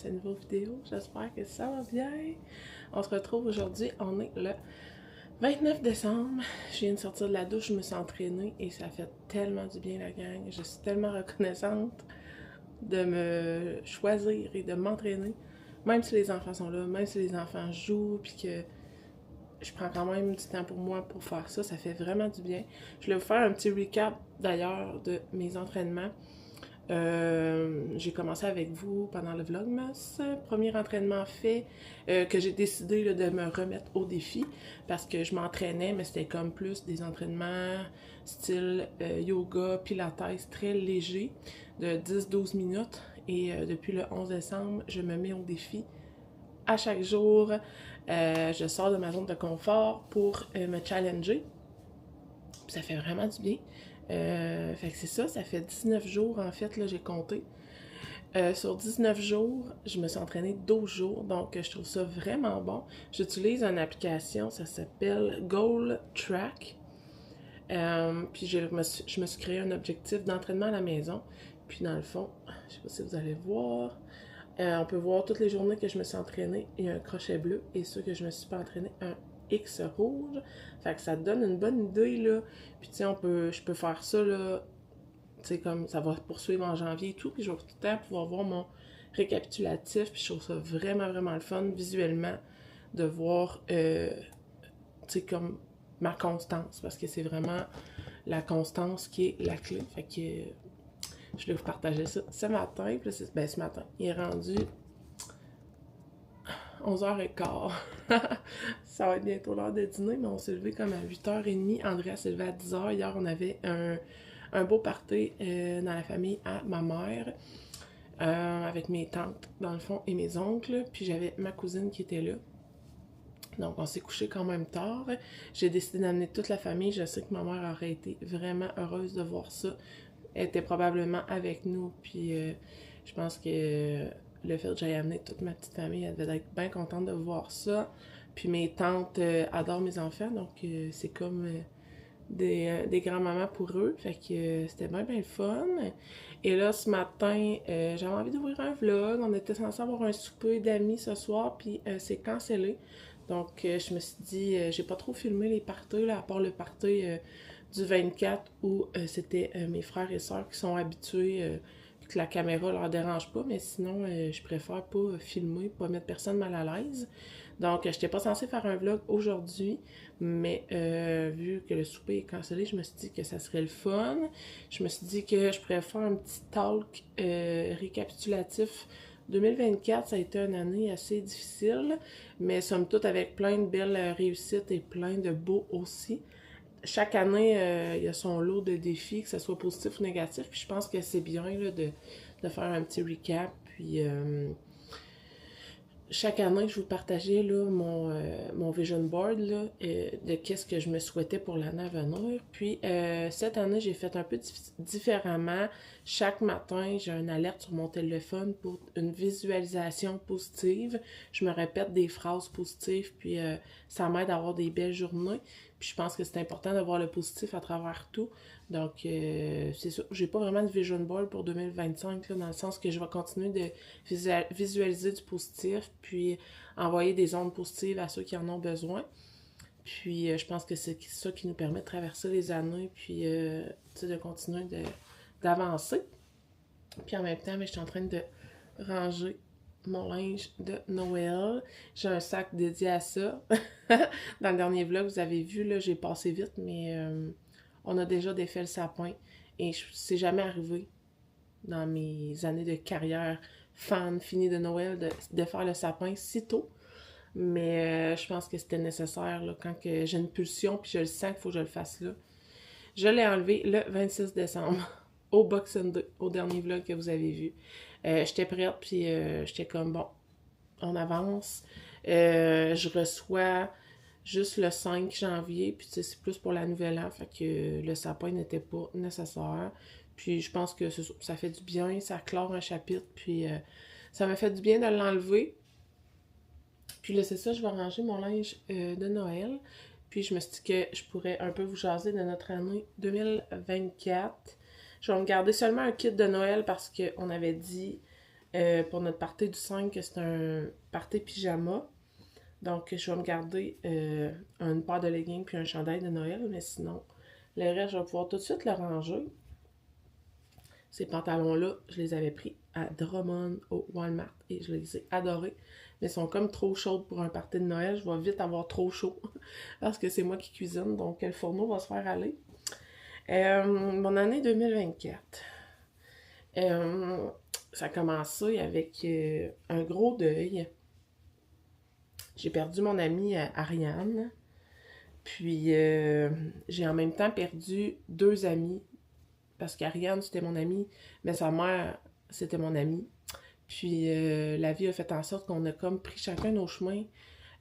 cette nouvelle vidéo. J'espère que ça va bien. On se retrouve aujourd'hui, on est le 29 décembre. Je viens de sortir de la douche, je me suis entraînée et ça fait tellement du bien la gang. Je suis tellement reconnaissante de me choisir et de m'entraîner. Même si les enfants sont là, même si les enfants jouent, puis que je prends quand même du temps pour moi pour faire ça, ça fait vraiment du bien. Je vais vous faire un petit recap d'ailleurs de mes entraînements. J'ai commencé avec vous pendant le Vlogmas. Premier entraînement fait que j'ai décidé là, de me remettre au défi parce que je m'entraînais, mais c'était comme plus des entraînements style yoga, pilates très léger de 10-12 minutes. Et depuis le 11 décembre, je me mets au défi à chaque jour. Je sors de ma zone de confort pour me challenger. Ça fait vraiment du bien. Fait que c'est ça, ça fait 19 jours en fait, là j'ai compté. Sur 19 jours, je me suis entraînée 12 jours, donc je trouve ça vraiment bon. J'utilise une application, ça s'appelle Goal Track. Puis je me suis créé un objectif d'entraînement à la maison. Puis dans le fond, je sais pas si vous allez voir, on peut voir toutes les journées que je me suis entraînée, il y a un crochet bleu, et ceux que je me suis pas entraînée, un X rouge. Fait que ça te donne une bonne idée, là. Puis tu sais, je peux faire ça, là, tu sais, comme ça va poursuivre en janvier et tout, puis je vais tout le temps pouvoir voir mon récapitulatif, puis je trouve ça vraiment, vraiment le fun, visuellement, de voir, tu sais, comme ma constance, parce que c'est vraiment la constance qui est la clé. Fait que je vais vous partager ça ce matin, puis là, ce matin, il est rendu 11h15. Ça va être bientôt l'heure de dîner, mais on s'est levé comme à 8h30. Andrea s'est levé à 10h. Hier, on avait un beau party dans la famille à ma mère, avec mes tantes, dans le fond, et mes oncles. Puis j'avais ma cousine qui était là. Donc, on s'est couché quand même tard. J'ai décidé d'amener toute la famille. Je sais que ma mère aurait été vraiment heureuse de voir ça. Elle était probablement avec nous. Puis, je pense que le fait que j'aille amener toute ma petite famille, elle devait être bien contente de voir ça. Puis, mes tantes adorent mes enfants. Donc, c'est comme des grands-mamans pour eux. Fait que c'était bien, bien le fun. Et là, ce matin, j'avais envie d'ouvrir un vlog. On était censé avoir un souper d'amis ce soir, puis c'est cancellé. Donc, je me suis dit, j'ai pas trop filmé les parties, là, à part le party du 24 où c'était mes frères et sœurs qui sont habitués, puis que la caméra leur dérange pas, mais sinon, je préfère pas filmer, pas mettre personne mal à l'aise. Donc, je n'étais pas censée faire un vlog aujourd'hui, mais vu que le souper est cancellé, je me suis dit que ça serait le fun. Je me suis dit que je pourrais faire un petit talk récapitulatif. 2024, ça a été une année assez difficile, mais somme toute avec plein de belles réussites et plein de beaux aussi. Chaque année, il y a son lot de défis, que ce soit positif ou négatif, puis je pense que c'est bien là, de faire un petit recap, puis chaque année, je vous partageais là, mon vision board là, de qu'est-ce que je me souhaitais pour l'année à venir. Puis cette année, j'ai fait un peu différemment. Chaque matin, j'ai une alerte sur mon téléphone pour une visualisation positive. Je me répète des phrases positives, puis ça m'aide à avoir des belles journées. Puis je pense que c'est important de voir le positif à travers tout. Donc, c'est ça. J'ai pas vraiment de vision board pour 2025, là, dans le sens que je vais continuer de visualiser du positif, puis envoyer des ondes positives à ceux qui en ont besoin. Puis, je pense que c'est ça qui nous permet de traverser les années, puis de continuer d'avancer. Puis en même temps, je suis en train de ranger mon linge de Noël. J'ai un sac dédié à ça. Dans le dernier vlog, vous avez vu, là, j'ai passé vite, mais on a déjà défait le sapin. Et c'est jamais arrivé dans mes années de carrière fan finie de Noël de faire le sapin si tôt. Mais je pense que c'était nécessaire là, quand j'ai une pulsion puis je le sens qu'il faut que je le fasse là. Je l'ai enlevé le 26 décembre au Boxing Day, au dernier vlog que vous avez vu. J'étais prête puis j'étais comme bon, on avance. Je reçois juste le 5 janvier, puis tu sais, c'est plus pour la nouvelle an, fait que le sapin n'était pas nécessaire. Puis je pense que ça fait du bien, ça clore un chapitre, puis ça m'a fait du bien de l'enlever. Puis là, c'est ça, je vais ranger mon linge de Noël. Puis je me suis dit que je pourrais un peu vous jaser de notre année 2024. Je vais me garder seulement un kit de Noël parce qu'on avait dit Pour notre party du 5, c'est un party pyjama. Donc, je vais me garder une paire de leggings puis un chandail de Noël, mais sinon, le reste, je vais pouvoir tout de suite le ranger. Ces pantalons-là, je les avais pris à Drummond au Walmart et je les ai adorés. Mais ils sont comme trop chauds pour un party de Noël. Je vais vite avoir trop chaud parce que c'est moi qui cuisine, donc le fourneau va se faire aller. Mon année 2024. Ça a commencé avec un gros deuil. J'ai perdu mon amie Ariane. Puis j'ai en même temps perdu deux amis. Parce qu'Ariane, c'était mon amie, mais sa mère, c'était mon amie. Puis la vie a fait en sorte qu'on a comme pris chacun nos chemins.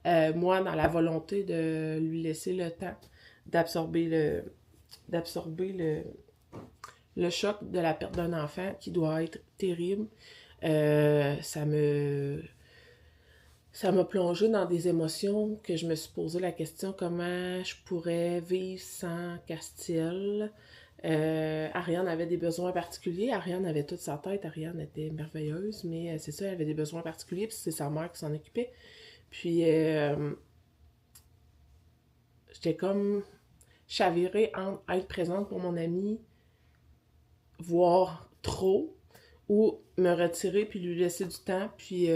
Moi, dans la volonté de lui laisser le temps d'absorber le choc de la perte d'un enfant qui doit être terrible. Ça m'a plongé dans des émotions que je me suis posé la question comment je pourrais vivre sans Castiel. Ariane avait des besoins particuliers. Ariane avait toute sa tête. Ariane était merveilleuse, mais c'est ça, elle avait des besoins particuliers, puis c'est sa mère qui s'en occupait. Puis j'étais comme chavirée entre être présente pour mon ami, voire trop, ou me retirer puis lui laisser du temps. Puis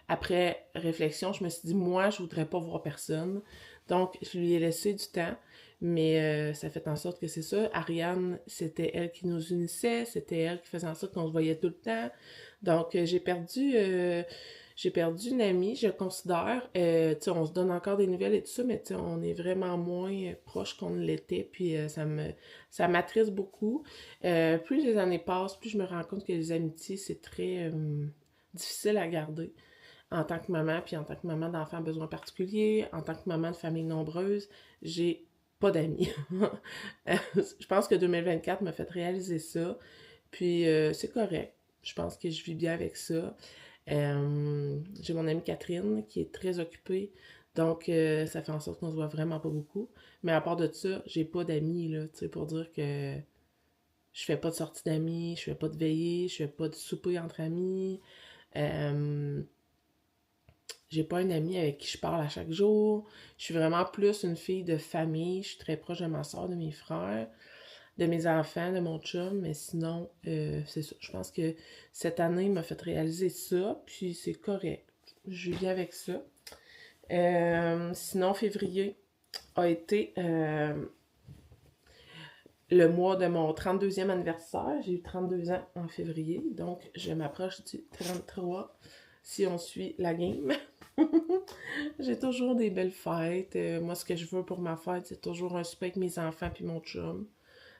après réflexion, je me suis dit, moi, je voudrais pas voir personne. Donc, je lui ai laissé du temps. Mais ça fait en sorte que c'est ça. Ariane, c'était elle qui nous unissait. C'était elle qui faisait en sorte qu'on se voyait tout le temps. Donc, j'ai perdu une amie, je considère. Tu sais, on se donne encore des nouvelles et tout ça, mais tu sais, on est vraiment moins proches qu'on ne l'était. Puis ça m'attriste beaucoup. Plus les années passent, plus je me rends compte que les amitiés, c'est très difficile à garder en tant que maman, puis en tant que maman d'enfants à besoins particuliers, en tant que maman de famille nombreuse, j'ai pas d'amis. Je pense que 2024 m'a fait réaliser ça, puis c'est correct. Je pense que je vis bien avec ça. J'ai mon amie Catherine qui est très occupée, donc ça fait en sorte qu'on se voit vraiment pas beaucoup. Mais à part de ça, j'ai pas d'amis, là, tu sais, pour dire que je fais pas de sortie d'amis, je fais pas de veillée, je fais pas de souper entre amis. J'ai pas une amie avec qui je parle à chaque jour. Je suis vraiment plus une fille de famille. Je suis très proche de ma soeur, de mes frères, de mes enfants, de mon chum. Mais sinon, c'est ça. Je pense que cette année m'a fait réaliser ça. Puis c'est correct. Je vis avec ça. Sinon, février a été le mois de mon 32e anniversaire. J'ai eu 32 ans en février. Donc, je m'approche du 33 si on suit la game. J'ai toujours des belles fêtes. Moi, ce que je veux pour ma fête, c'est toujours un souper avec mes enfants puis mon chum.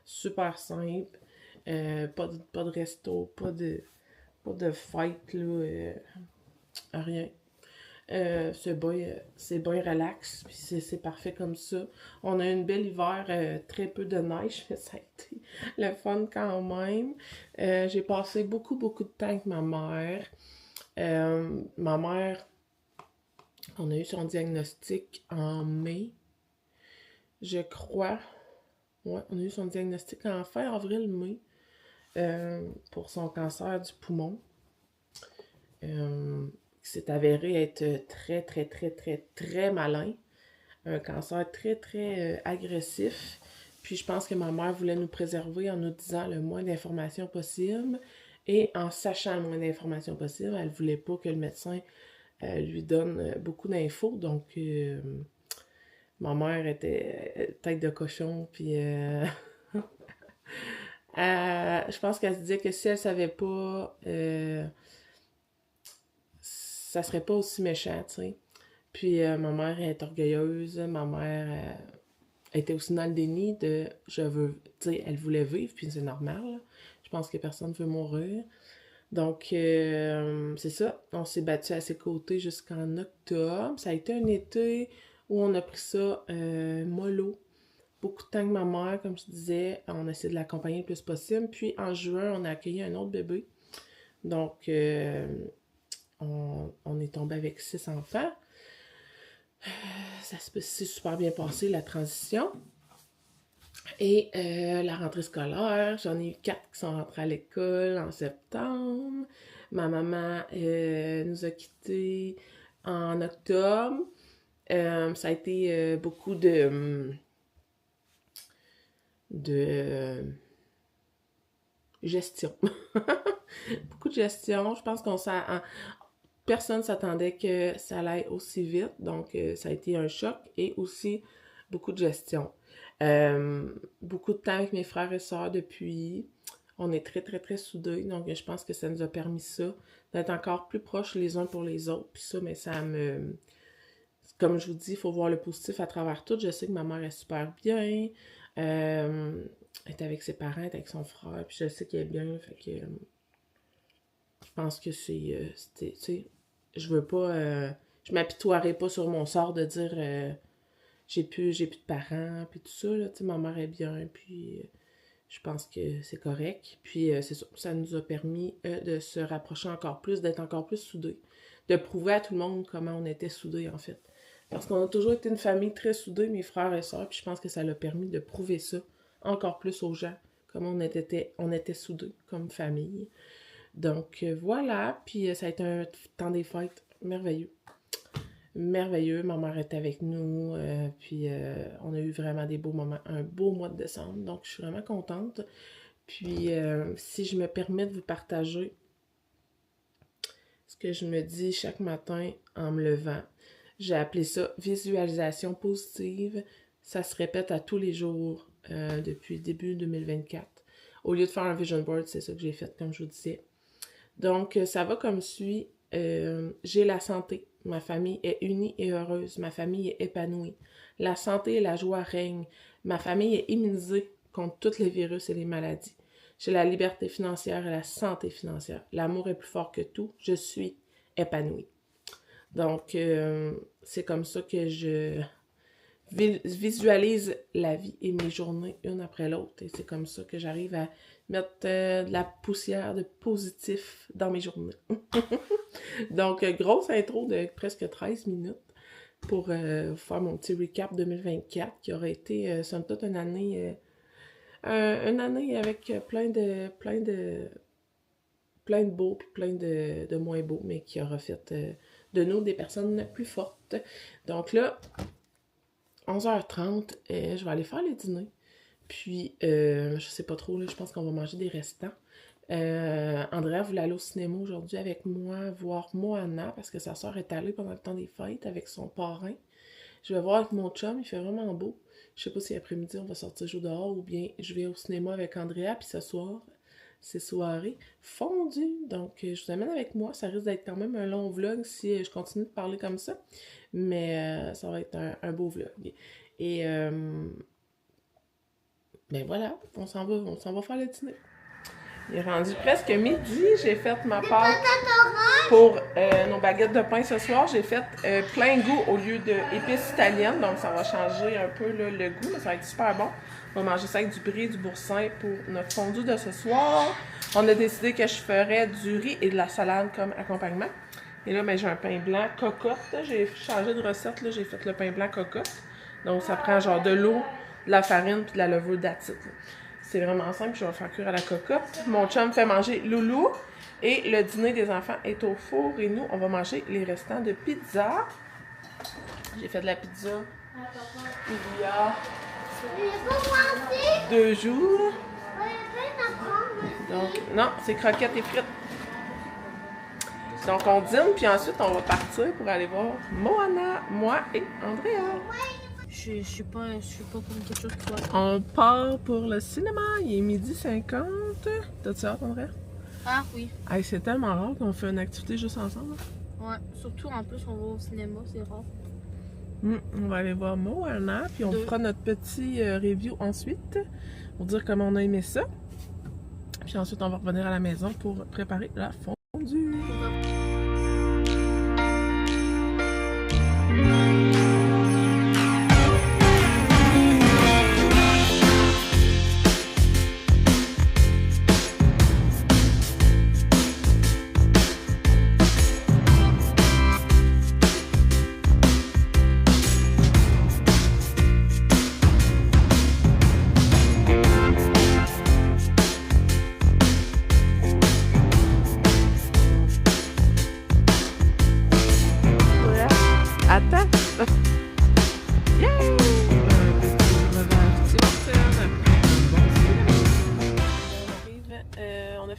Super simple. Pas de resto, pas de fête, là. Rien. C'est bien relax, puis c'est parfait comme ça. On a eu une belle hiver, très peu de neige, mais ça a été le fun quand même. J'ai passé beaucoup, beaucoup de temps avec ma mère. Ma mère, on a eu son diagnostic en mai, je crois. Ouais, on a eu son diagnostic en fin avril-mai pour son cancer du poumon. Qui s'est avéré être très, très, très, très, très malin. Un cancer très, très agressif. Puis je pense que ma mère voulait nous préserver en nous disant le moins d'informations possible. Et en sachant le moins d'informations possible, elle voulait pas que le médecin lui donne beaucoup d'infos. Donc, ma mère était tête de cochon. Puis, je pense qu'elle se disait que si elle savait pas, ça serait pas aussi méchant, tu sais. Puis, ma mère est orgueilleuse. Ma mère était aussi dans le déni de je veux. Tu sais, elle voulait vivre, puis c'est normal. Là. Je pense que personne veut mourir. Donc, c'est ça. On s'est battu à ses côtés jusqu'en octobre. Ça a été un été où on a pris ça mollo. Beaucoup de temps avec ma mère, comme je disais. On a essayé de l'accompagner le plus possible. Puis, en juin, on a accueilli un autre bébé. Donc, on est tombé avec 6 enfants. Ça s'est super bien passé, la transition. Et la rentrée scolaire, j'en ai eu 4 qui sont rentrés à l'école en septembre. Ma maman nous a quittés en octobre. Ça a été beaucoup de gestion. Beaucoup de gestion. Je pense personne s'attendait que ça allait aussi vite. Donc, ça a été un choc et aussi beaucoup de gestion. Beaucoup de temps avec mes frères et sœurs depuis. On est très, très, très soudés. Donc, je pense que ça nous a permis ça, d'être encore plus proches les uns pour les autres. Puis ça, mais ça me... Comme je vous dis, il faut voir le positif à travers tout. Je sais que ma mère est super bien. Elle est avec ses parents, elle est avec son frère. Puis je sais qu'elle est bien. Fait que je pense que tu sais, je veux pas... je m'apitoierai pas sur mon sort de dire j'ai plus de parents, puis tout ça, là, tu sais, ma mère est bien, puis je pense que c'est correct. Puis c'est ça, ça nous a permis de se rapprocher encore plus, d'être encore plus soudés, de prouver à tout le monde comment on était soudés, en fait. Parce qu'on a toujours été une famille très soudée, mes frères et sœurs, puis je pense que ça l'a permis de prouver ça encore plus aux gens, comment on était soudés comme famille. Donc voilà, puis ça a été un temps des fêtes merveilleux. Merveilleux, ma mère était avec nous, puis on a eu vraiment des beaux moments, un beau mois de décembre, donc je suis vraiment contente. Puis si je me permets de vous partager ce que je me dis chaque matin en me levant, j'ai appelé ça visualisation positive, ça se répète à tous les jours depuis début 2024. Au lieu de faire un vision board, c'est ça que j'ai fait, comme je vous disais. Donc, ça va comme suit. J'ai la santé. Ma famille est unie et heureuse. Ma famille est épanouie. La santé et la joie règnent. Ma famille est immunisée contre tous les virus et les maladies. J'ai la liberté financière et la santé financière. L'amour est plus fort que tout. Je suis épanouie. Donc, c'est comme ça que je visualise la vie et mes journées une après l'autre. Et c'est comme ça que j'arrive à mettre de la poussière de positif dans mes journées. Donc, grosse intro de presque 13 minutes pour faire mon petit recap 2024 qui aurait été, somme toute, une année avec plein de beaux puis plein de moins beaux, mais qui aura fait de nous des personnes plus fortes. Donc là, 11h30, je vais aller faire le dîner. Puis, je sais pas trop, là, je pense qu'on va manger des restants. Andrea voulait aller au cinéma aujourd'hui avec moi, voir Moana, parce que sa soeur est allée pendant le temps des fêtes avec son parrain. Je vais voir avec mon chum, il fait vraiment beau. Je sais pas si après-midi on va sortir jouer dehors ou bien je vais au cinéma avec Andrea, puis ce soir, c'est soirée fondue. Donc, je vous amène avec moi. Ça risque d'être quand même un long vlog si je continue de parler comme ça. Mais ça va être un beau vlog. Et ben voilà, on s'en va faire le dîner. Il est rendu presque midi. J'ai fait ma part pour nos baguettes de pain ce soir. J'ai fait plein goût au lieu d'épices italiennes. Donc, ça va changer un peu là, le goût, mais ça va être super bon. On va manger ça avec du brie et du boursin pour notre fondue de ce soir. On a décidé que je ferais du riz et de la salade comme accompagnement. Et là, ben, j'ai un pain blanc cocotte. J'ai changé de recette. J'ai fait le pain blanc cocotte. Donc, ça prend genre de l'eau, de la farine puis de la levure d'acide. C'est vraiment simple. Je vais faire cuire à la cocotte. Mon chum fait manger Loulou. Et le dîner des enfants est au four. Et nous, on va manger les restants de pizza. J'ai fait de la pizza il y a 2 jours. Donc, non, c'est croquettes et frites. Donc, on dîne, puis ensuite, on va partir pour aller voir Moana, moi et Andrea. Je suis pas comme quelque chose qui soit... On part pour le cinéma. Il est 12h50. T'as-tu hâte, Andrea? Ah oui. Hey, c'est tellement rare qu'on fait une activité juste ensemble. Ouais, surtout en plus, on va au cinéma, c'est rare. On va aller voir Moana, puis on fera notre petit review ensuite pour dire comment on a aimé ça. Puis ensuite, on va revenir à la maison pour préparer la fondue.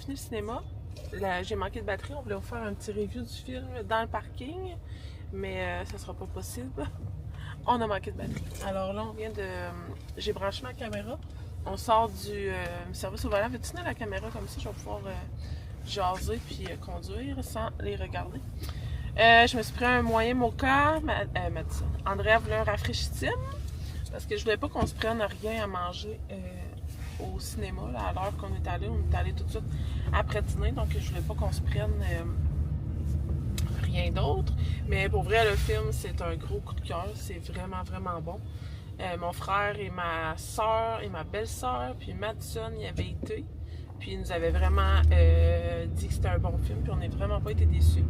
fini le cinéma. J'ai manqué de batterie. On voulait vous faire un petit review du film dans le parking, mais ça sera pas possible. On a manqué de batterie. Alors là, on vient de... J'ai branché ma caméra. On sort du service au volant. Veux-tu tenir la caméra comme ça? Je vais pouvoir jaser puis conduire sans les regarder. Je me suis pris un moyen mocha. Andrea voulait un rafraîchissime parce que je voulais pas qu'on se prenne rien à manger au cinéma là, à l'heure qu'on est allé. On est allé tout de suite après dîner, donc je voulais pas qu'on se prenne rien d'autre. Mais pour vrai, le film, c'est un gros coup de cœur. C'est vraiment, vraiment bon. Mon frère et ma soeur et ma belle-sœur, puis Madison, y avaient été. Puis ils nous avaient vraiment dit que c'était un bon film, puis on n'a vraiment pas été déçus.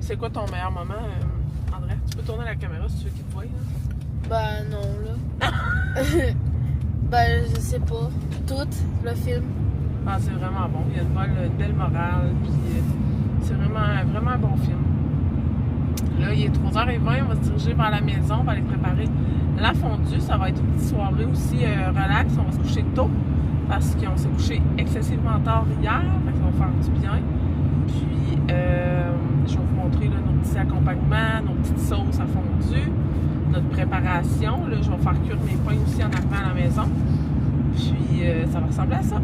C'est quoi ton meilleur moment, André? Tu peux tourner la caméra si tu veux qu'il te voie. Bah non, là. Bah je sais pas. Tout, le film. Ah, c'est vraiment bon. Il y a une belle morale, puis c'est vraiment, vraiment un bon film. Là, il est 3h20, on va se diriger vers la maison, on va aller préparer la fondue. Ça va être une petite soirée aussi relax. On va se coucher tôt parce qu'on s'est couché excessivement tard hier. Fait que ça va faire du bien. Puis, je vais vous montrer là, nos petits accompagnements, nos petites sauces à fondue, notre préparation. Là, je vais faire cuire mes pains aussi en arrivant à la maison. Puis, ça va ressembler à ça.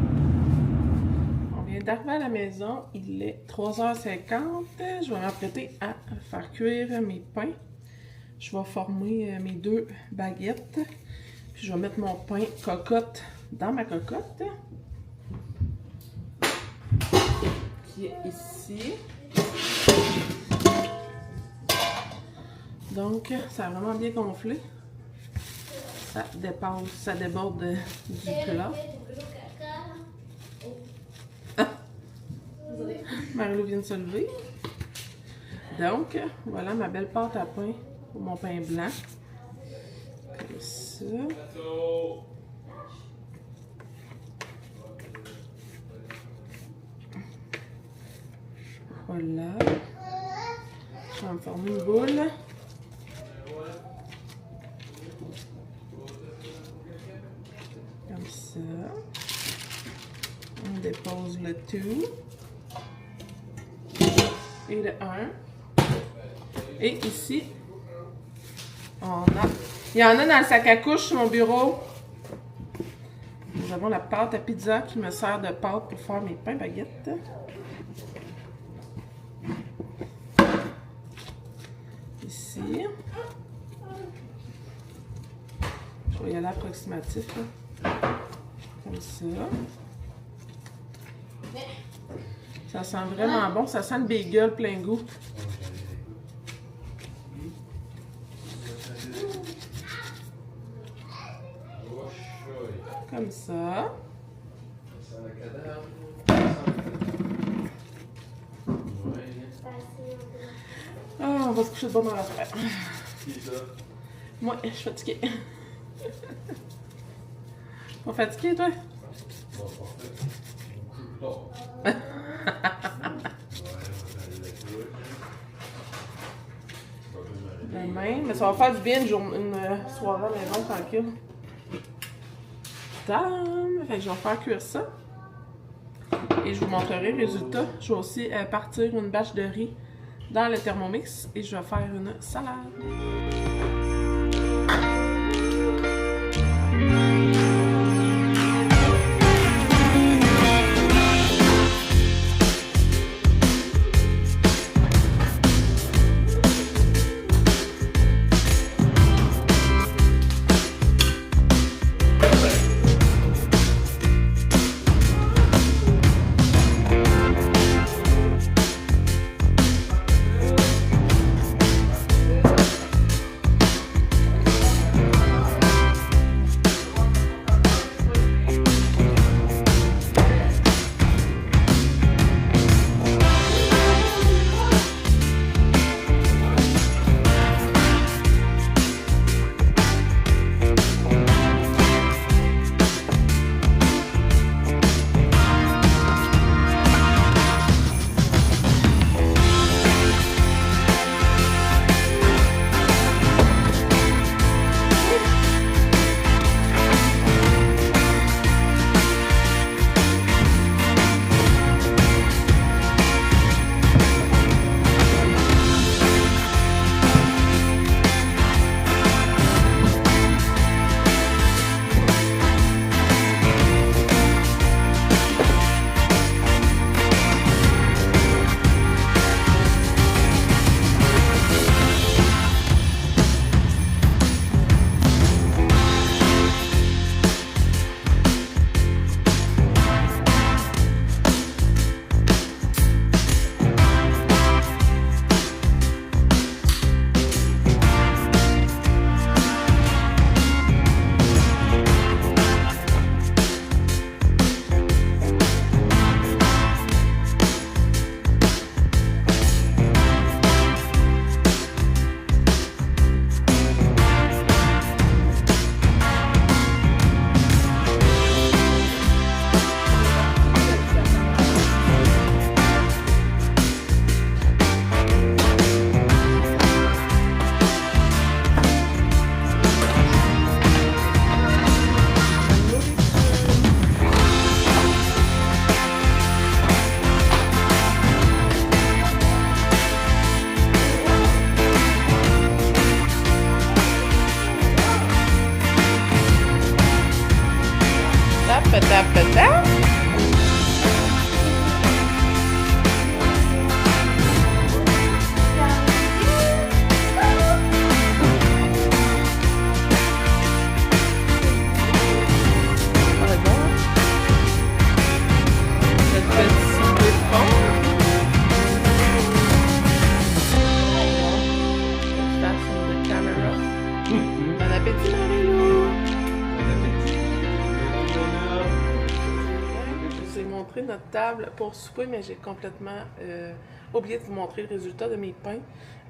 D'arriver à la maison, il est 3h50. Je vais m'apprêter à faire cuire mes pains. Je vais former mes 2 baguettes. Puis je vais mettre mon pain cocotte dans ma cocotte. Qui est ici. Donc, ça a vraiment bien gonflé. Ça dépasse, ça déborde du plat. Marie-Lou vient de se lever. Donc, voilà ma belle pâte à pain pour mon pain blanc. Comme ça. Voilà. Je vais me former une boule. Comme ça. On dépose le tout. Et le 1. Et ici, il y en a dans le sac à couche sur mon bureau. Nous avons la pâte à pizza qui me sert de pâte pour faire mes pains baguettes. Ici. Je vais y aller approximatif. Là. Comme ça. Ça sent vraiment bon. Ça sent le bagel plein goût. Comme ça. Ah, on va se coucher de bon dans la soirée. Moi, je suis fatiguée. Pas fatiguée, toi? Demain, mais ça va faire du bien une soirée à la maison tranquille. Fait que je vais faire cuire ça. Et je vous montrerai le résultat. Je vais aussi partir une bâche de riz dans le Thermomix et je vais faire une salade. vous ai montré notre table pour souper, mais j'ai complètement oublié de vous montrer le résultat de mes pains.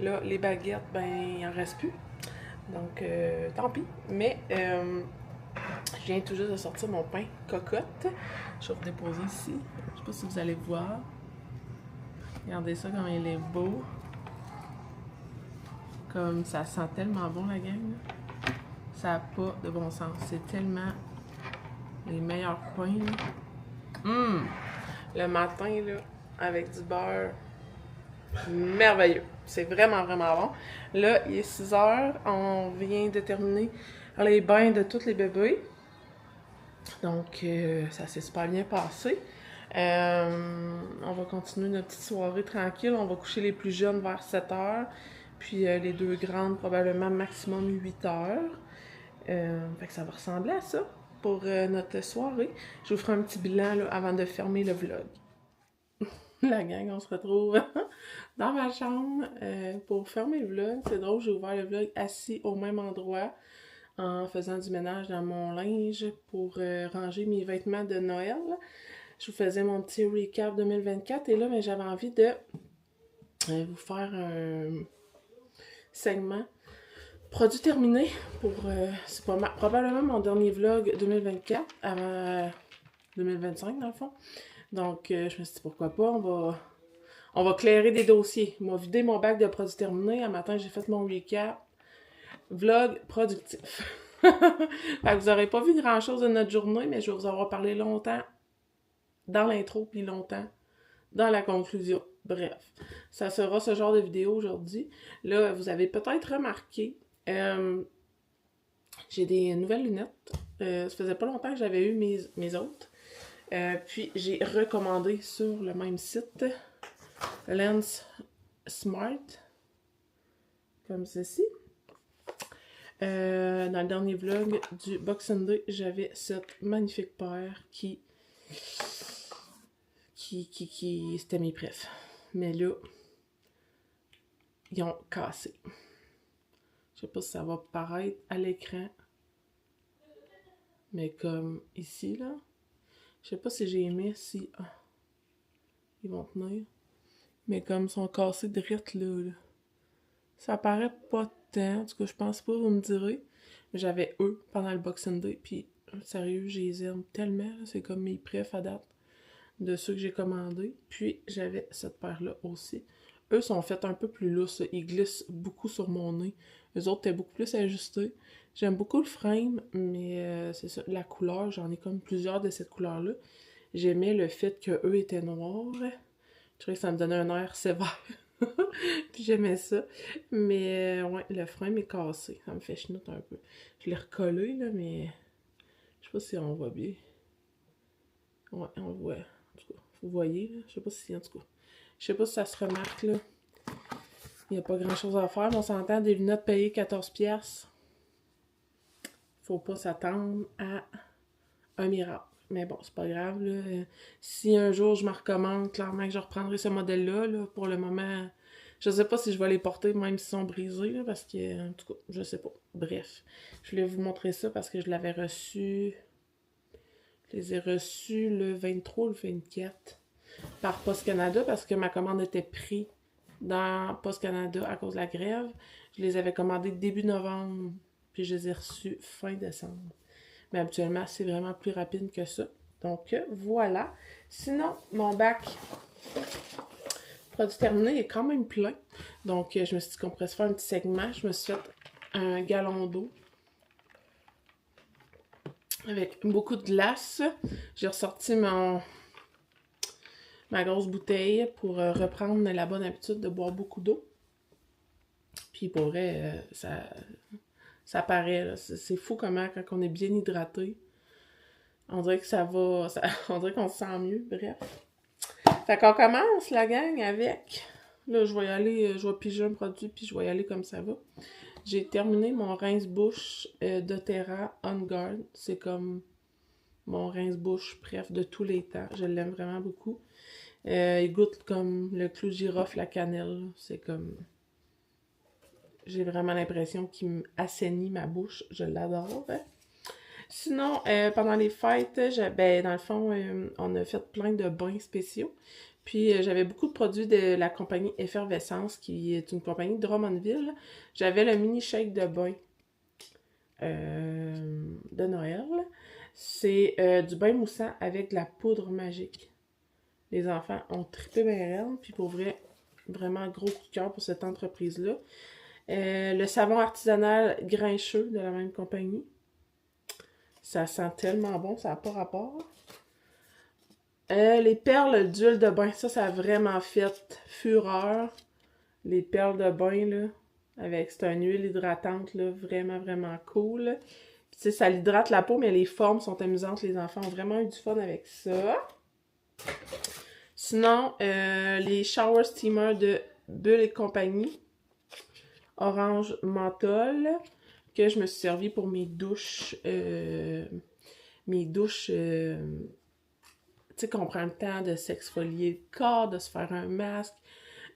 Là, les baguettes, ben, il en reste plus. Donc, tant pis. Mais, je viens tout juste de sortir mon pain cocotte. Je vais vous déposer ici. Je sais pas si vous allez voir. Regardez ça, comme il est beau. Comme ça sent tellement bon, la gang. Ça n'a pas de bon sens. C'est tellement les meilleurs pains. Le matin, là, avec du beurre, merveilleux. C'est vraiment, vraiment bon. Là, il est 6 heures. On vient de terminer les bains de tous les bébés. Donc, ça s'est super bien passé. On va continuer notre petite soirée tranquille. On va coucher les plus jeunes vers 7 heures. Puis les deux grandes, probablement maximum 8 heures. Fait que ça va ressembler à ça pour notre soirée. Je vous ferai un petit bilan là, avant de fermer le vlog. La gang, on se retrouve dans ma chambre pour fermer le vlog. C'est drôle, j'ai ouvert le vlog assis au même endroit en faisant du ménage dans mon linge pour ranger mes vêtements de Noël. Je vous faisais mon petit recap 2024 et là, ben, j'avais envie de vous faire un segment produit terminé pour c'est probablement mon dernier vlog 2024 avant 2025 dans le fond. Donc je me suis dit pourquoi pas, on va clairer des dossiers. On m'a vidé mon bac de produits terminés. Un matin, j'ai fait mon recap. Vlog productif. Fait que vous n'aurez pas vu grand-chose de notre journée, mais je vais vous avoir parlé longtemps dans l'intro, puis longtemps dans la conclusion. Bref, ça sera ce genre de vidéo aujourd'hui. Là, vous avez peut-être remarqué, j'ai des nouvelles lunettes. Ça faisait pas longtemps que j'avais eu mes autres. Puis j'ai recommandé sur le même site Lens Smart, comme ceci. Dans le dernier vlog du Boxing Day, j'avais cette magnifique paire qui c'était mes préfs. Mais là, ils ont cassé. Je sais pas si ça va paraître à l'écran. Mais comme ici, là. Je sais pas si j'ai aimé, si... Ah, ils vont tenir. Mais comme ils sont cassés direct là. Ça paraît pas tant. En tout cas, je pense pas, vous me direz. Mais j'avais eux pendant le Boxing Day. Puis, sérieux, je les aime tellement. C'est comme mes préfs à date de ceux que j'ai commandés. Puis, j'avais cette paire-là aussi. Eux sont faits un peu plus lousses. Ils glissent beaucoup sur mon nez. Eux autres étaient beaucoup plus ajustés. J'aime beaucoup le frame, mais c'est ça, la couleur, j'en ai comme plusieurs de cette couleur-là. J'aimais le fait qu'eux étaient noirs. Je trouvais que ça me donnait un air sévère. Puis j'aimais ça. Mais ouais, le frame est cassé. Ça me fait chenoute un peu. Je l'ai recollé, là, mais je sais pas si on voit bien. Ouais, on voit. En tout cas, vous voyez, là. Je sais pas si, en tout cas. Je sais pas si ça se remarque, là. Il n'y a pas grand-chose à faire. Mais on s'entend des lunettes payées 14$. Faut pas s'attendre à un miracle. Mais bon, c'est pas grave, là. Si un jour je me recommande, clairement que je reprendrai ce modèle-là, là. Pour le moment, je sais pas si je vais les porter, même s'ils sont brisés, là, parce que, en tout cas, je sais pas. Bref, je voulais vous montrer ça parce que je l'avais reçu... Je les ai reçus le 23 ou le 24 par Post Canada parce que ma commande était prise dans Post Canada à cause de la grève. Je les avais commandés début novembre, puis je les ai reçus fin décembre. Mais habituellement, c'est vraiment plus rapide que ça. Donc, voilà. Sinon, mon bac produit terminé est quand même plein. Donc, je me suis dit qu'on pourrait se faire un petit segment. Je me suis fait un gallon d'eau avec beaucoup de glace. J'ai ressorti ma grosse bouteille pour reprendre la bonne habitude de boire beaucoup d'eau. Puis, pour vrai, ça paraît, c'est fou comment, quand on est bien hydraté, on dirait que ça va, on dirait qu'on se sent mieux, bref. Fait qu'on commence, la gang, avec, là, je vais y aller, je vais piger un produit, puis je vais y aller comme ça va. J'ai terminé mon rince-bouche doTERRA On Guard. C'est comme mon rince-bouche, bref, de tous les temps. Je l'aime vraiment beaucoup. Il goûte comme le clou de girofle, la cannelle. C'est comme... J'ai vraiment l'impression qu'il m'assainit ma bouche. Je l'adore. Hein? Sinon, pendant les fêtes, ben, dans le fond, on a fait plein de bains spéciaux. Puis j'avais beaucoup de produits de la compagnie Effervescence, qui est une compagnie de Drummondville. J'avais le mini shake de bain de Noël. C'est du bain moussant avec de la poudre magique. Les enfants ont trippé bien raide, puis pour vrai, vraiment gros coup de cœur pour cette entreprise-là. Le savon artisanal Grincheux de la même compagnie. Ça sent tellement bon, ça n'a pas rapport. Les perles d'huile de bain, ça a vraiment fait fureur. Les perles de bain, là, c'est une huile hydratante, là, vraiment, vraiment cool. Puis, tu sais, ça l'hydrate la peau, mais les formes sont amusantes. Les enfants ont vraiment eu du fun avec ça. Sinon, les shower steamers de Bulle et compagnie. Orange menthol, que je me suis servi pour mes douches. Tu sais, qu'on prend le temps de s'exfolier le corps, de se faire un masque.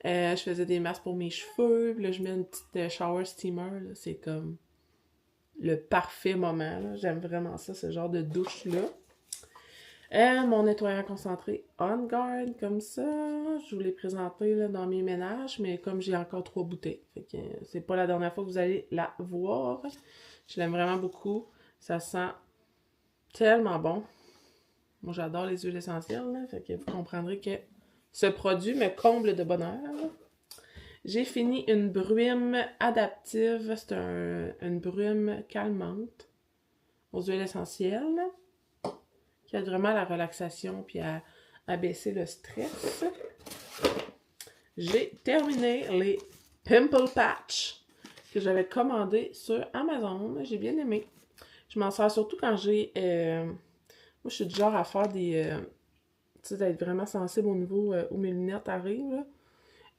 Je faisais des masques pour mes cheveux. Puis là, je mets une petite shower steamer. Là. C'est comme le parfait moment. Là. J'aime vraiment ça, ce genre de douche-là. Mon nettoyant concentré On Guard, comme ça. Je vous l'ai présenté là, dans mes ménages, mais comme j'ai encore 3 bouteilles. Fait que c'est pas la dernière fois que vous allez la voir. Je l'aime vraiment beaucoup. Ça sent tellement bon. Moi, j'adore les huiles essentielles, là, fait que vous comprendrez que ce produit me comble de bonheur. J'ai fini une brume adaptive. C'est une brume calmante aux huiles essentielles qui aide vraiment à la relaxation puis à baisser le stress. J'ai terminé les Pimple Patch que j'avais commandé sur Amazon. J'ai bien aimé. Je m'en sers surtout quand j'ai... Moi, je suis du genre à faire des... tu sais, d'être vraiment sensible au niveau où mes lunettes arrivent,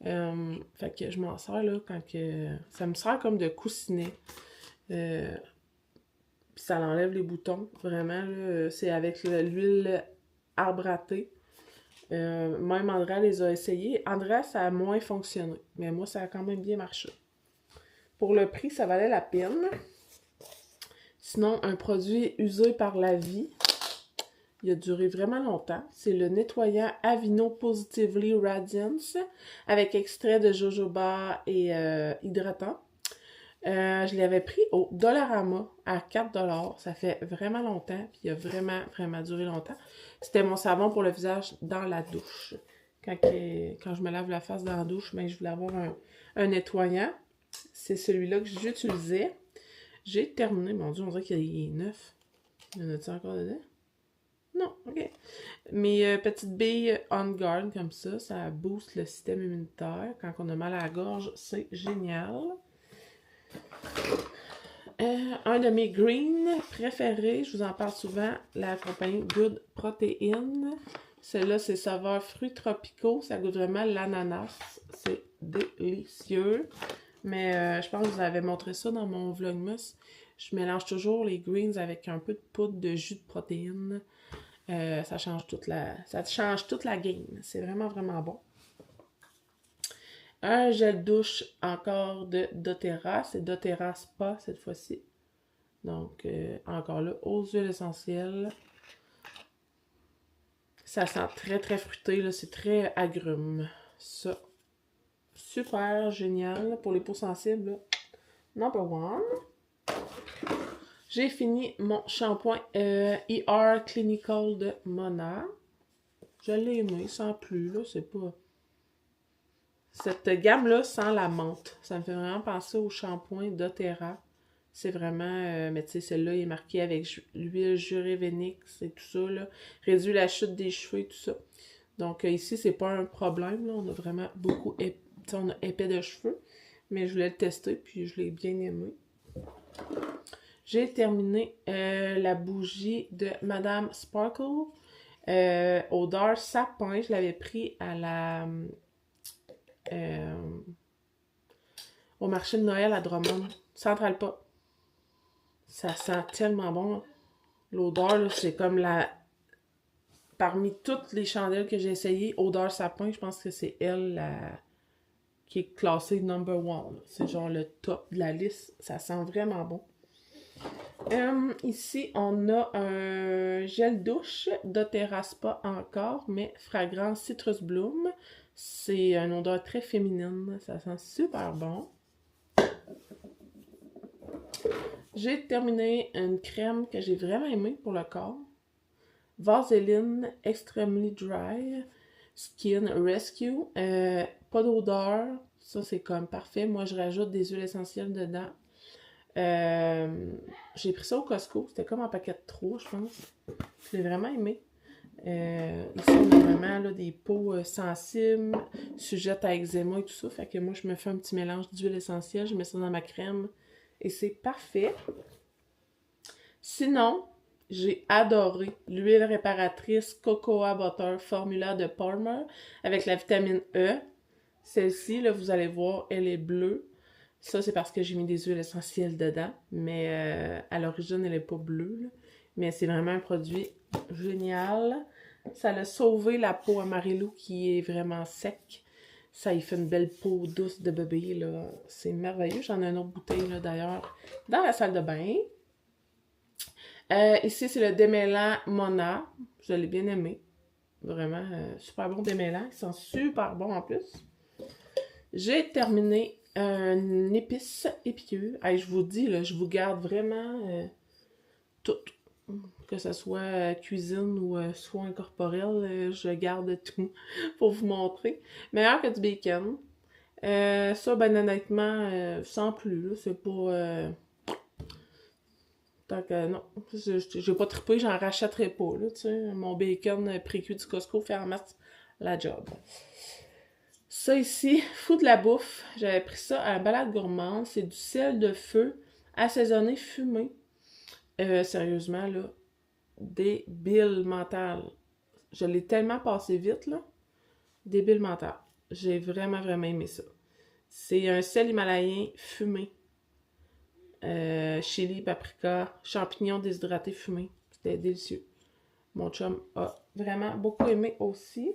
là. Fait que je m'en sers, là, quand que... Ça me sert comme de coussinet. Puis ça l'enlève les boutons, vraiment, là. C'est avec l'huile arbre à thé. Même Andrea les a essayés. Andrea, ça a moins fonctionné. Mais moi, ça a quand même bien marché. Pour le prix, ça valait la peine. Sinon, un produit usé par la vie. Il a duré vraiment longtemps. C'est le nettoyant Aveeno Positively Radiance avec extrait de jojoba et hydratant. Je l'avais pris au Dollarama à 4$. Ça fait vraiment longtemps. Puis il a vraiment, vraiment duré longtemps. C'était mon savon pour le visage dans la douche. Quand je me lave la face dans la douche, ben, je voulais avoir un nettoyant. C'est celui-là que j'utilisais. J'ai terminé. Mon Dieu, on dirait qu'il est neuf. Il y en a-t-il encore dedans? Non, ok. Mes petites billes On Guard comme ça booste le système immunitaire. Quand on a mal à la gorge, c'est génial. Un de mes greens préférés, je vous en parle souvent, la compagnie Good Protein. Celle-là, c'est saveur fruits tropicaux. Ça goûte vraiment l'ananas. C'est délicieux. Mais je pense que je vous avais montré ça dans mon vlogmas. Je mélange toujours les greens avec un peu de poudre de jus de protéines. Ça change toute la game. C'est vraiment, vraiment bon. Un gel douche encore de doTERRA. C'est doTERRA Spa cette fois-ci. Donc, encore là, aux huiles essentielles. Ça sent très, très fruité. Là. C'est très agrume. Ça, super génial. Pour les peaux sensibles, là. Number one. J'ai fini mon shampoing ER Clinical de Mona. Je l'ai aimé, sans plus, là, c'est pas... Cette gamme-là sent la menthe. Ça me fait vraiment penser au shampoing doTERRA. C'est vraiment... mais tu sais, celle-là, il est marqué avec l'huile Jurevenix et tout ça, là. Réduit la chute des cheveux et tout ça. Donc, ici, c'est pas un problème, là. On a vraiment beaucoup... on a épais de cheveux. Mais je voulais le tester, puis je l'ai bien aimé. J'ai terminé la bougie de Madame Sparkle. Odeur sapin. Je l'avais pris à la... au marché de Noël à Drummond. Central Pas. Ça sent tellement bon. L'odeur, c'est comme la... Parmi toutes les chandelles que j'ai essayées, odeur sapin, je pense que c'est elle qui est classée number one. C'est genre le top de la liste. Ça sent vraiment bon. Ici, on a un gel douche doTERRA Spa encore, mais fragrance Citrus Bloom. C'est une odeur très féminine, ça sent super bon. J'ai terminé une crème que j'ai vraiment aimée pour le corps. Vaseline Extremely Dry Skin Rescue. Pas d'odeur, ça c'est comme parfait. Moi, je rajoute des huiles essentielles dedans. J'ai pris ça au Costco, c'était comme un paquet de 3, je pense. Je l'ai vraiment aimé. Ici, on a vraiment là, des peaux sensibles, sujettes à eczéma et tout ça. Fait que moi, je me fais un petit mélange d'huile essentielle, je mets ça dans ma crème et c'est parfait. Sinon, j'ai adoré l'huile réparatrice Cocoa Butter Formula de Palmer avec la vitamine E. Celle-ci, là, vous allez voir, elle est bleue. Ça, c'est parce que j'ai mis des huiles essentielles dedans. Mais à l'origine, elle n'est pas bleue. Là. Mais c'est vraiment un produit génial. Ça a sauvé la peau à Marilou qui est vraiment sec. Ça y fait une belle peau douce de bébé. Là. C'est merveilleux. J'en ai une autre bouteille là, d'ailleurs dans la salle de bain. Ici, c'est le démêlant Mona. Je l'ai bien aimé. Vraiment super bon démêlant. Ils sont super bons en plus. J'ai terminé un épice épicure. Hey, je vous dis, là, je vous garde vraiment tout. Que ce soit cuisine ou soin corporel, je garde tout pour vous montrer. Meilleur que du bacon. Ça, ben honnêtement, sans plus. Là, c'est pas... tant que non, je vais pas triper, j'en rachèterai pas. Là, tu sais. Mon bacon pré-cuit du Costco fait en masse la job. Ça ici, fou de la bouffe. J'avais pris ça à la balade gourmande. C'est du sel de feu assaisonné fumé. Sérieusement, là, débile mental. Je l'ai tellement passé vite, là. Débile mental. J'ai vraiment, vraiment aimé ça. C'est un sel himalayen fumé. Chili, paprika, champignons déshydratés fumés. C'était délicieux. Mon chum a vraiment beaucoup aimé aussi.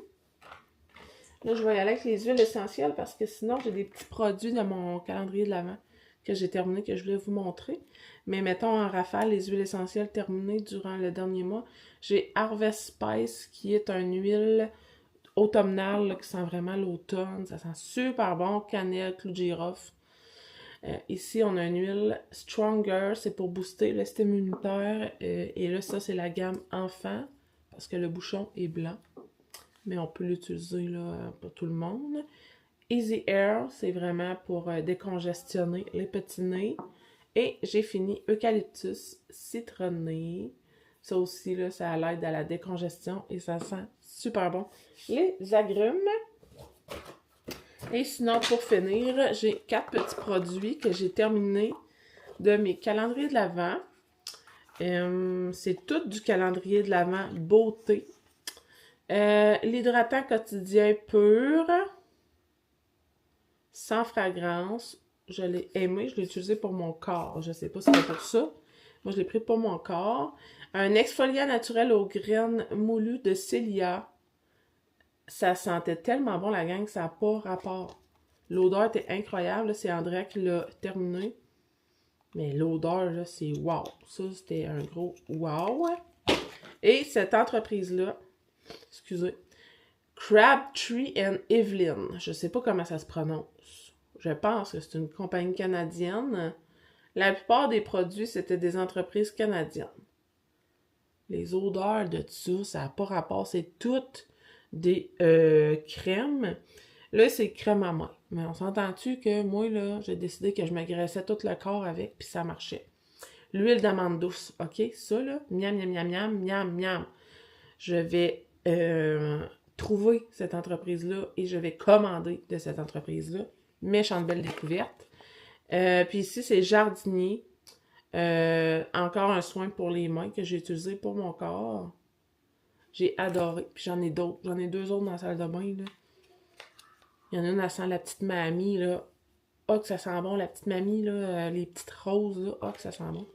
Là, je vais y aller avec les huiles essentielles parce que sinon, j'ai des petits produits de mon calendrier de l'Avent que j'ai terminé, que je voulais vous montrer. Mais mettons en rafale, les huiles essentielles terminées durant le dernier mois. J'ai Harvest Spice, qui est une huile automnale là, qui sent vraiment l'automne. Ça sent super bon. Cannelle, clou de girofle. Ici, on a une huile Stronger. C'est pour booster le système immunitaire. Et là, ça, c'est la gamme enfant parce que le bouchon est blanc. Mais on peut l'utiliser là, pour tout le monde. Easy Air, c'est vraiment pour décongestionner les petits nez. Et j'ai fini Eucalyptus citronné. Ça aussi, là, ça l'aide à la décongestion et ça sent super bon. Les agrumes. Et sinon, pour finir, j'ai 4 petits produits que j'ai terminés de mes calendriers de l'Avent. C'est tout du calendrier de l'Avent beauté. L'hydratant quotidien pur, sans fragrance. Je l'ai aimé, je l'ai utilisé pour mon corps. Je sais pas si c'est pour ça. Moi, je l'ai pris pour mon corps. Un exfoliant naturel aux graines moulues de Célia. Ça sentait tellement bon, la gang, que ça n'a pas rapport. L'odeur était incroyable. C'est Andrea qui l'a terminé. Mais l'odeur, là, c'est wow. Ça, c'était un gros wow. Et cette entreprise-là, excusez, Crabtree and Evelyn. Je sais pas comment ça se prononce. Je pense que c'est une compagnie canadienne. La plupart des produits, c'était des entreprises canadiennes. Les odeurs de ça, ça n'a pas rapport. C'est toutes des crèmes. Là, c'est crème à main. Mais on s'entend-tu que moi, là, j'ai décidé que je m'agraissais tout le corps avec, puis ça marchait. L'huile d'amande douce, OK? Ça, là, miam, miam, miam, miam, miam, miam. Je vais trouver cette entreprise-là et je vais commander de cette entreprise-là. Méchante belle découverte. Puis ici, c'est Jardinier. Encore un soin pour les mains que j'ai utilisé pour mon corps. J'ai adoré. Puis j'en ai d'autres. J'en ai 2 autres dans la salle de bain, là. Il y en a une, elle sent la petite mamie, là. Ah, que ça sent bon, la petite mamie, là. Les petites roses, là. Ah, que ça sent bon.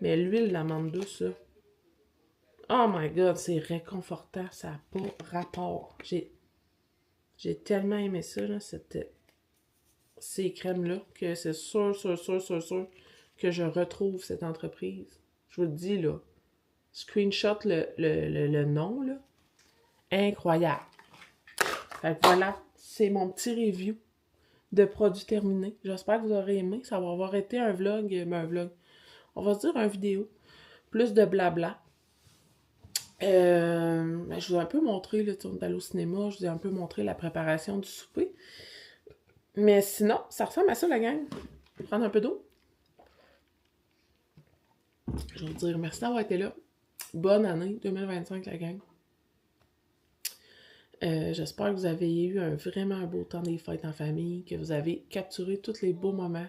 Mais l'huile d'amande douce, là. Oh my god, c'est réconfortant. Ça n'a pas rapport. J'ai tellement aimé ça, là, ces crèmes-là, que c'est sûr que je retrouve cette entreprise. Je vous le dis, là. Screenshot le nom, là. Incroyable. Fait que voilà, c'est mon petit review de produits terminés. J'espère que vous aurez aimé. Ça va avoir été un vlog, on va se dire une vidéo. Plus de blabla. Je vous ai un peu montré, là, on est allé au cinéma, je vous ai un peu montré la préparation du souper. Mais sinon, ça ressemble à ça, la gang. Je vais prendre un peu d'eau. Je vais vous dire merci d'avoir été là. Bonne année 2025, la gang. J'espère que vous avez eu vraiment un beau temps des fêtes en famille, que vous avez capturé tous les beaux moments.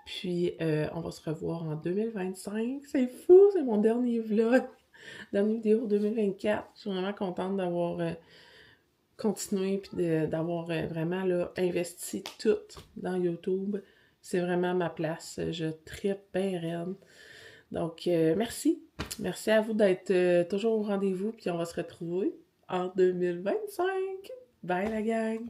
Puis, on va se revoir en 2025. C'est fou, c'est mon dernier vlog. Dernière vidéo 2024. Je suis vraiment contente d'avoir continué et d'avoir vraiment là, investi tout dans YouTube. C'est vraiment ma place. Je trippe bien raide. Donc, merci. Merci à vous d'être toujours au rendez-vous. Puis on va se retrouver en 2025. Bye la gang!